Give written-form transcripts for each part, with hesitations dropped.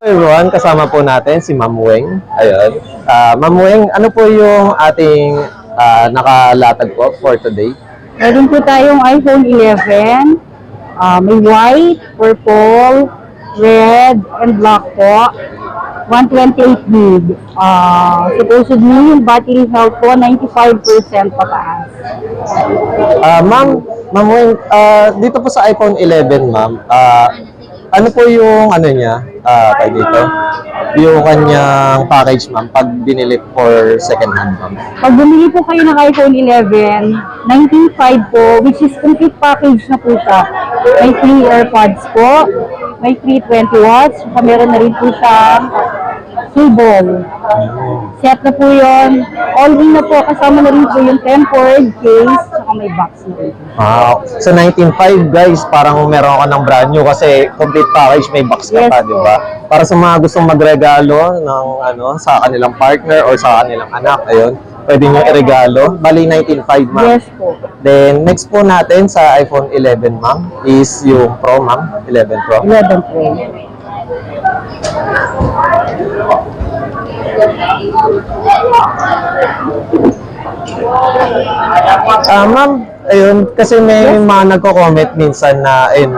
Everyone, kasama po natin si Ma'am Weng. Ayun. Ma'am Weng, ano po yung ating nakalatag po for today? Meron po tayong iPhone 11. May white, purple, red, and black po. 128 gig. Supposedly, yung battery health po, 95% pataas. Ma'am Weng, dito po sa iPhone 11, ma'am, ano po yung ano niya, kay dito? Yung kanyang package, ma'am, pag binili for second hand, ma'am. Pag bumili po kayo ng iPhone 11, 19.5 po, which is complete package na po siya. May free AirPods po, may free 20 watts, saka meron na rin po siyang cable. Set na po yun. All-in na po, kasama na rin po yung tempered case, saka may box na rin. So 19.5 guys, parang meron ka ng brand new kasi complete package, may box ka Yes, pa, di ba? Para sa mga gustong magregalo ng sa kanilang partner or sa kanilang anak, ayun, pwede nyo iregalo. Bali 19.5, ma'am. Yes po. Then next po natin sa iPhone 11, ma'am, is yung Pro, ma'am, 11 Pro. 11 Pro. Ma'am, ayun, kasi may mga nagko-comment minsan na, ayun,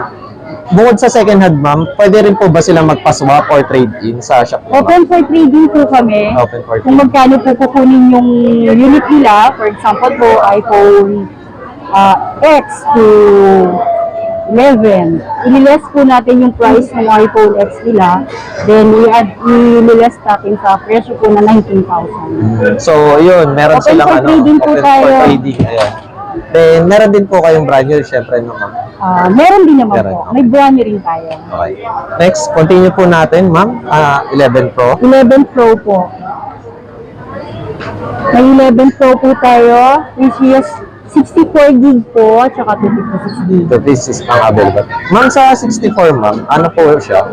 bukod sa second hand, ma'am, pwede rin po ba silang magpa-swap or trade-in sa shop niyo, ma'am? Open for trading po kami. Open for Kung magkano po kukunin yung unit nila, for example po, iPhone X to 11. I-less po natin yung price ng iPhone X nila, then i-less natin sa presyo po na 19,000. So, yun, meron Open silang for trading po open tayo. for trading, ayun. Then, meron din po kayong brand new, syempre, no, ma'am. Meron din naman Meron, po. okay. May brand new rin tayo. Okay. Next, continue po natin, ma'am. 11 Pro. 11 Pro po. May 11 Pro po tayo, which is 64 gig po, tsaka 256 gig. So, this is ang available. Ma'am, sa 64, ma'am, ano po siya?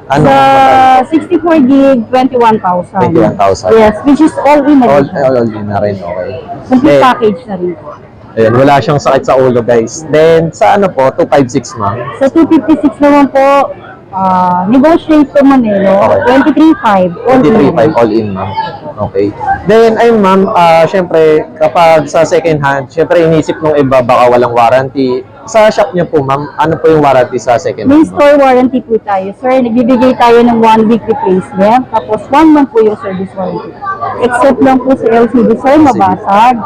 Ano? Sa 64 gig, 21,000. 21,000. Yes, which is all in na rin. All in na rin, okay. Complete Then, package na rin po. ayun, wala siyang sakit sa ulo, guys. Then, sa ano po, 256, ma'am. Sa 256 naman po, negotiate naman eh, no? Okay. 23.5. All in. 23.5 all in, ma'am. Okay. Then, ayun, ma'am, syempre, kapag sa second hand, syempre, inisip nung iba, baka walang warranty. Sa shop niyo po, ma'am, ano po yung warranty sa second May hand, ma'am? store warranty po tayo. Sir, nagbibigay tayo ng 1 week replacement, tapos 1 month po yung service warranty. Except lang po sa LCD, sir, mabasag.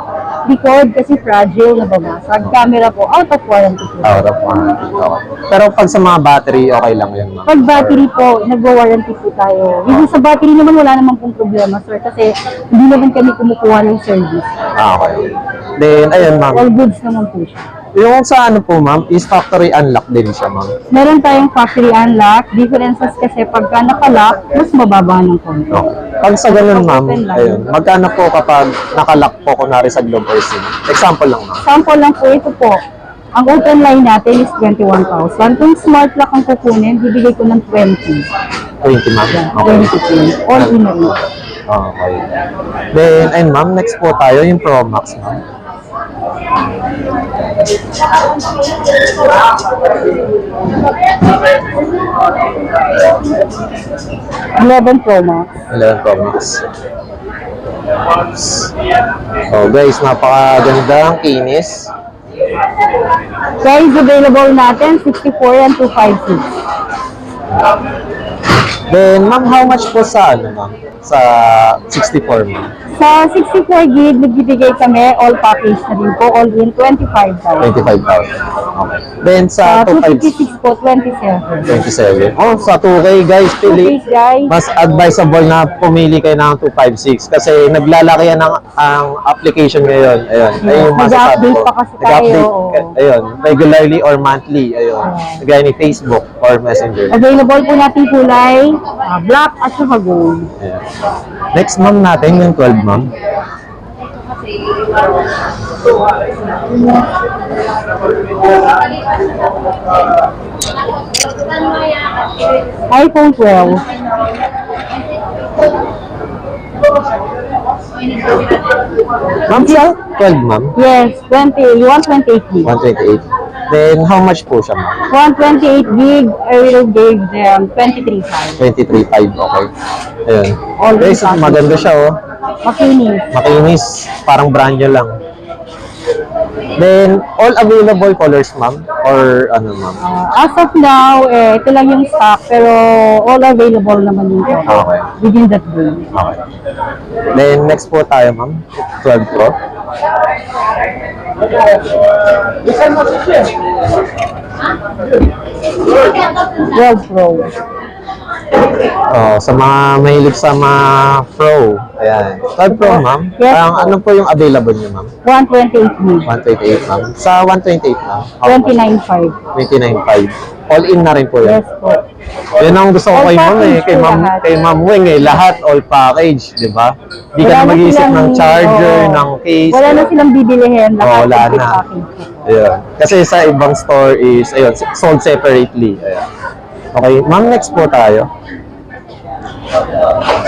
Record kasi fragile, nababasag. Camera po, out of warranty po. Out of warranty. Okay. Pero pag sa mga battery, okay lang yun, ma'am. Pag battery po, nagwa-warranty po tayo. Yung sa battery naman, wala naman pong problema, sir, kasi hindi naman kami kumukuha ng service. Okay. Then, ayun, ma'am. All goods naman po siya. Yung sa ano po, ma'am, is factory unlock din siya, ma'am. Meron tayong factory unlock. Differences kasi pagka nakalock, mas mababa ng konti. No. Pag sa ganun, ma'am, ayun, magkano po kapag nakalock po, kunwari sa Globe or SIM? Example lang, ma'am. Sample lang po ito po. Ang open line natin is 21,000. Kung smart lock ang kukunin, bibigay ko ng 20. 20, ma'am. Okay. 20. All in na rin. Okay. Then, ayun, ma'am, next po tayo, yung Pro Max, ma'am. 11 Pro Max. 11 Pro Max. So, guys, napakagandang kinis. Size available natin, 64 and 256. Then, ma'am, how much po sa, ano, ma'am? Sa 64, ma'am? Sa 64 gig, nagbibigay kami all package na din po, all in 25,000. 25,000. Okay. Then, sa Sa 256, 256 po, 27. 27. Oh, sa 2K, guys, pili. 2K, guys. Mas advisable na pumili kayo ng 256 kasi naglalaki yan ang application ngayon. Ayun. Ayun yung masasabi Nag-update ko. pa kasi tayo, Nag-update. oo. Ayun. Regularly or monthly. Ayun. Gaya ni Facebook or Messenger. Available po natin kulay, black at saka gold. Ayun. Next, ma'am, natin yung 12, ma'am. iPhone 12. Ma'am, sa 12, ma'am? Yes, 20. You want 28 gig? 128. Then, how much po siya, ma'am? 128 gig, I will give them 23.5. 23.5, okay. Ayun. All Guys, in maganda siya, oh. Makinis. Makinis. Parang brand new lang. Then, all available colors, ma'am? Or ano, ma'am? As of now, ito lang yung stock, pero all available naman yung Okay. within that day. Okay. Then, next po tayo, ma'am. 12 Pro. World Pro. Oh, sa mga mahilig sa mga Pro. Ayan. 12 Pro, ma'am. Yes, Ano po yung available niyo, ma'am? 128 gig. 128, ma'am. Sa 128, ma'am? 29.5. 29.5. All in na rin po yun. Yes po. Yun ang gusto ko All kay ma'am eh. package po lahat. Kay ma'am Weng eh. Lahat all package, di ba? Di ka Wala na na mag-iisip silang- ng charger, oo. ng case. Wala na silang bibilihin. Oo, Lahat wala complete na. package po. Ayun. Kasi sa ibang store is, ayun, sold separately. Ayun. Okay, ma'am, next po tayo.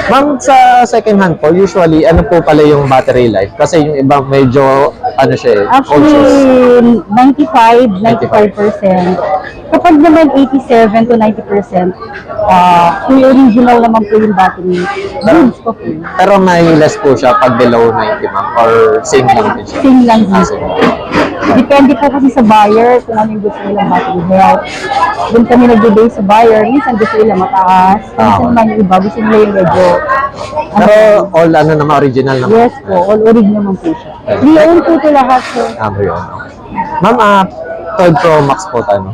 Ma'am, sa second hand po, usually, ano po pala yung battery life? Kasi yung iba medyo, ano siya eh, Actually, conscious. 95%. Kapag naman 87 to 90%, yung original naman po yung battery. Goods po po. Pero may less po siya pag below 90, ma'am? Or same lang din siya? Same lang din. Same lang. Depende po kasi sa buyer kung ano yung gusto nilang battery health. Doon kami nag-base sa buyer. Minsan gusto nila mataas. Minsan naman yung iba gusto nila yung medyo. Pero all ano naman, original naman. Yes po, all orig naman po siya. Pre-own po ito lahat po. Tama yun. Ma'am, 12 Pro Max po tayo. No?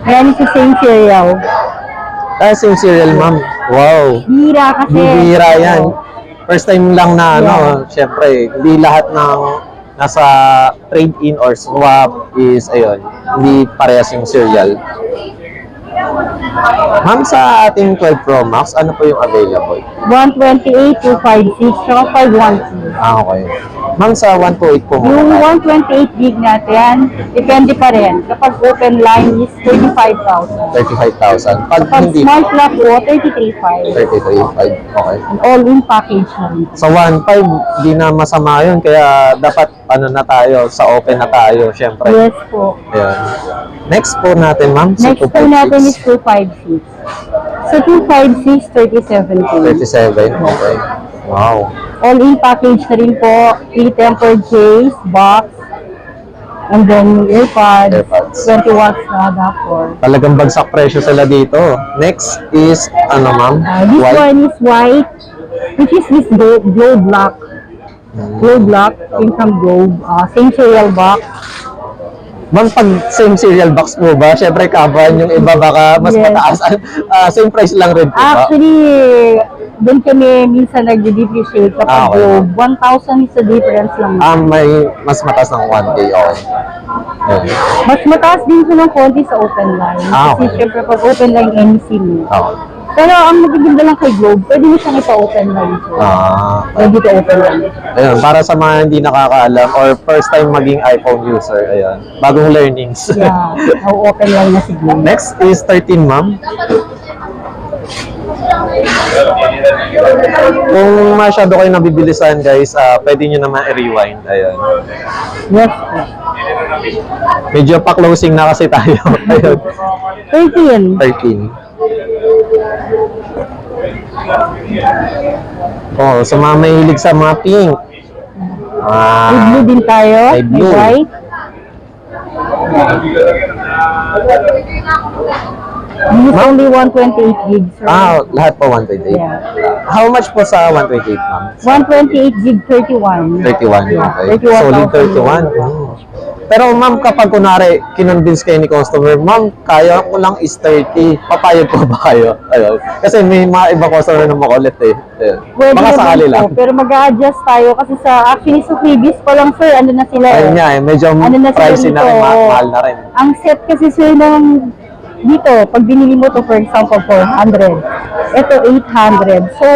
Ayan sa same serial. Same serial, ma'am. Wow. Bira kasi. Bibira yan. First time lang na ano, syempre, hindi lahat ng nasa trade-in or swap is, ayun, hindi parehas yung serial. Ma'am, sa ating 12 Pro Max, ano po yung available? 128, 256, saka 512. Okay. Ma'am, sa 128 po Yung muna. 128 gig natin, depende pa rin. Kapag open line is 35,000. 35,000. Pag Kapag hindi, smart lock po, 33,500. 33,500. Okay. All-in package na rin. Sa 1.5, di na masama yun. Kaya dapat ano na tayo, sa open na tayo, syempre. Yes po. Ayan. Next po natin, ma'am. Sa Next po natin is 256. Sa 256, 37K. 37. Okay. Wow. All-in package na rin po. Pre-tempered case, box, and then AirPods, AirPods. 20 watts na adapter. Talagang bagsak presyo sila dito. Next is, ano ma'am? This White. one is white, which is this glow black. Glow black, came from Globe. Same serial box. Ma'am, pag same serial box po ba? Syempre, kaban yung iba baka mas Yes. mataas. Same price lang rin po ba? Actually, doon kami minsan nag-depreciate kapag Okay. Globe. 1,000 is the difference lang. May mas mataas ng 1K. Okay. Ayan. Mas mataas din siya ng konti sa open line. Kasi Okay. syempre pag open line, NC mo. Okay. Pero ang magaganda lang kay Globe, pwede mo siyang ipa-open line. So, pwede ka open line. Ayun, para sa mga hindi nakakaalam or first time maging iPhone user, ayun, bagong learnings. Yeah, open line na si Globe. Next is 13, ma'am. Kung masyado kayo nabibilisan, guys, pwede nyo naman i-rewind. Ayun. Yes. Medyo pa-closing na kasi tayo. Ayun. 13. 13. Oh, sa mga mahilig sa mga pink. May blue din tayo. May blue. white. This is only 128 gigs. Sir. Lahat po 128. Yeah. How much po sa 128, ma'am? 128 gig 31. 31. Yeah, Okay. 31,000. Solid 31. Pero ma'am, kapag kunwari, kinonvince kayo ni customer, ma'am, kaya ko lang is 30. Papayag po ba kayo? Ayun. Kasi may mga iba customer na makulit eh. Ayun. Pwede Baka naman sakali po, lang. pero mag-a-adjust tayo kasi actually sa previous pa lang sir, ano na sila Ayun eh. nga eh, medyo Ano na sila pricey na rin, dito? mahal na rin. Ang set kasi sir ng dito, pag binili mo to, for example, 400. Ito, 800. So,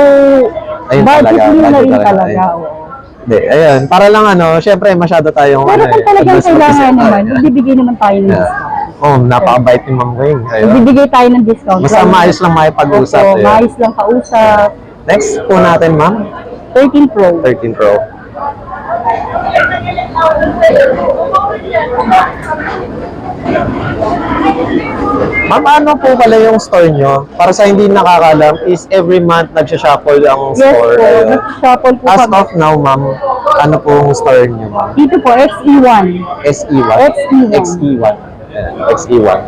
Ayun budget talaga, nyo na budget rin talaga, talaga. ayun. Oo. Hindi, ayun, para lang syempre masyado tayong Pero kung talagang advance kailangan mag-isip naman, tayo. magbibigay naman tayo ng Yeah. discount. Oh, napakabait ni Ma'am Wing. Ayun. Magbibigay tayo ng discount. Basta maayos lang makipag-usap. Opo, Ayun. maayos lang kausap. Next po natin, Ma'am, 13 Pro. 13 Pro. Ma'am, ano po pala yung store nyo? Para sa hindi nakakalam, is every month nagsha-shuffle ang Yes store. po, Ayun. nag-shuffle po As kami. of now, Ma'am, ano pong store nyo, Ma'am? Dito po, XE1. SE1? XE1. XE1. Ayan, XE1.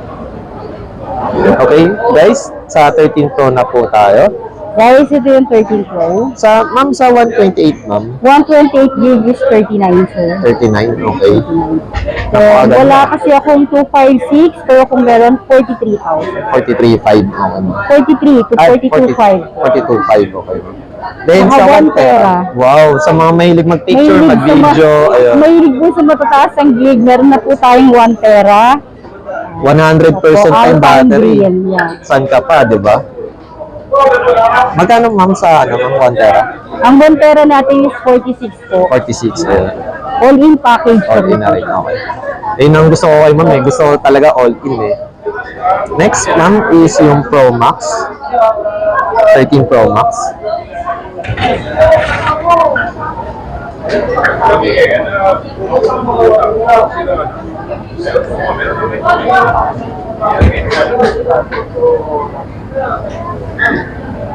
Okay, guys, sa 13 Pro na po tayo. Guys, ito yung 13 Pro. Ma'am, sa 128, Ma'am. 128 gig is 39, sir. 39, okay. 39. So, Napakaganda. wala kasi akong 256, pero kung meron, 43,000. 43.5, okay, Ma'am. 43 to 42,500. 42.5, okay, Ma'am. Then, Saka sa 1 1 tera. Wow, sa mga mahilig mag-picture, mag-video, ayun. Mahilig po sa matataas ang gig, meron na po tayong 1 tera. 100% Opo, time battery. Alpine Green, yeah. Saan ka pa, di ba? Magkano, Ma'am, sa Ma'am, 1 tera? Ang 1 tera natin is 46 po. 46, ayun. All-in package. po All-in na ito. rin, okay. Ayun ang gusto ko kay Ma'am, eh. Gusto ko talaga all-in, eh. Next, Ma'am, is yung Pro Max. 13 Pro Max.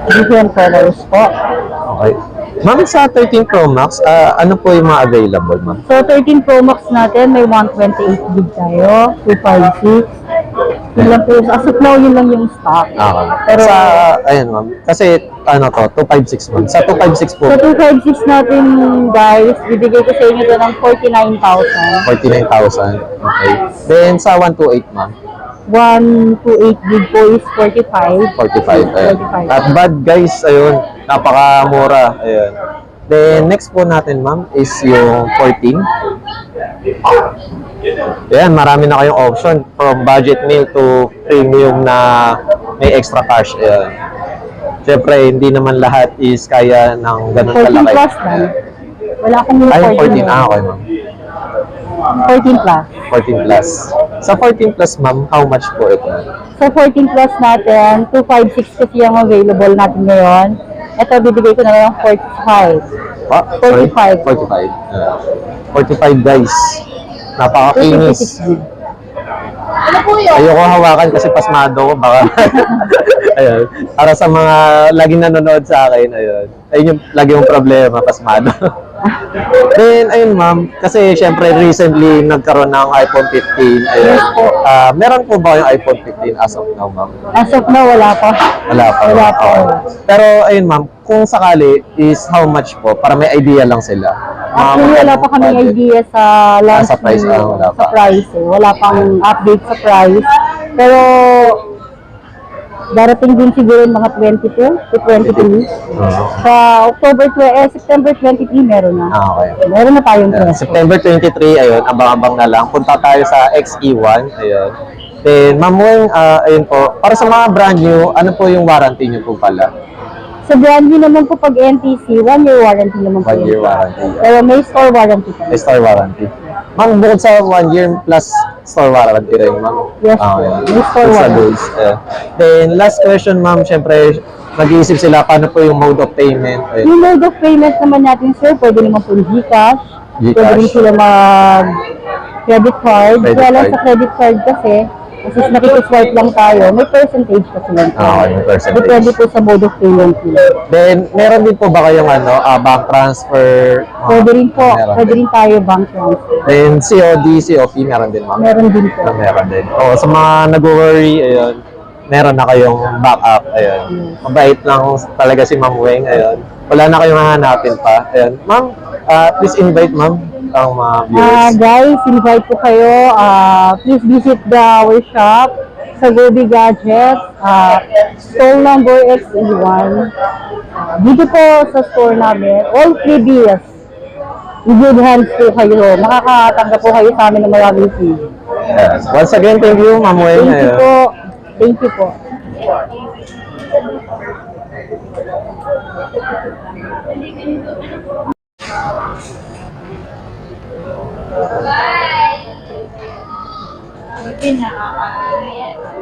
Different colors po. Okay. Ma'am, sa 13 Pro Max, ano po yung mga available, Ma'am? So, 13 Pro Max natin, may 128 gig tayo, 256. Yun lang po, as of now, yun lang yung stock. Okay. Pero, Sa, ayun, Ma'am. Kasi, 256, Ma'am. Sa 256 po, sa 256 natin, guys, bibigay ko sa inyo ito ng 49,000. 49,000. Okay. Then, sa 128, Ma'am. 128 gig po is 45. 45. Ayun. 45. Not bad, guys. Ayun. Napakamura. Ayun. Then, next po natin, Ma'am, is yung 14. Ayan, marami na kayong option. From budget meal to premium na may extra cash. Ayan. Siyempre, hindi naman lahat is kaya ng ganun 14 kalaki. plus lang. Wala akong Ay, 14. 14. Okay, Ma'am. 14 plus. 14 plus. Sa 14 plus, Ma'am, how much po ito? Sa 14 plus natin, 256 kasi yung available natin ngayon. Ito, bibigay ko na lang 45. Ah, sorry? 45. 45. 45, guys. Napakakinis. 256 gig. Ayoko hawakan kasi pasmado ko. Baka. Ayun. Para sa mga laging nanonood sa akin, ayun. Ayun yung lagi yung problema, pasmado. Then, ayun, Ma'am. Kasi, syempre, recently, nagkaroon ng iPhone 15. Ayun. Meron po ba yung iPhone 15 as of now, Ma'am? As of now, wala pa. Wala pa. Wala pa. Okay. Pero, ayun, Ma'am, kung sakali, is how much po? Para may idea lang sila. Actually, wala pa kaming budget. idea sa launch sa price, wala pa. sa price. Eh. Wala pang update sa price. Pero, darating din siguro yung mga 22 to 23. Sa September 23, meron na. Okay. Meron na tayong Yeah, presyo. September 23, ayun, abang-abang na lang. Punta tayo sa XE1, ayun. Then, Ma'am Weng, ayun po, para sa mga brand new, ano po yung warranty niyo po pala? Sa brand new naman po pag NTC, 1-year warranty naman po. 1 year yun. warranty. Pero may store warranty po. May store warranty. Ma'am, bukod sa 1 year plus store warranty rin, Ma'am. Yes po. Ayan. May store Sa warranty. goods. Then, last question, Ma'am, syempre, mag-iisip sila paano po yung mode of payment. Ayun. Yung mode of payment naman natin, sir, pwede naman po Gcash. Gcash. Pwede rin sila mag-credit card. Credit Kaya lang card. sa credit card kasi nakikiswipe lang tayo, may percentage kasi lang tayo. Okay, may percentage. Depende po sa mode of payment nila. Then, meron din po ba kayong bank transfer? Pwede rin po, Meron pwede din. rin tayo bank transfer. Then, COD, COP, meron din, Ma'am. Meron din po. Meron din. O, sa mga nag-worry, ayun, meron na kayong backup, ayun. Mabait lang talaga si Ma'am Weng, ayun. Wala na kayong hahanapin pa, ayun. Ma'am, please invite, Ma'am, ang mga viewers. Guys, invite ko kayo. Please visit our shop sa Gobi Gadgets, stall number XE1. Dito po sa store namin, all freebies. In good hands po kayo. Makakatanggap po kayo sa amin ng maraming free. Yes. Once again, thank you, Ma'am Weng. Thank you ayun. po. Thank you po. Bye!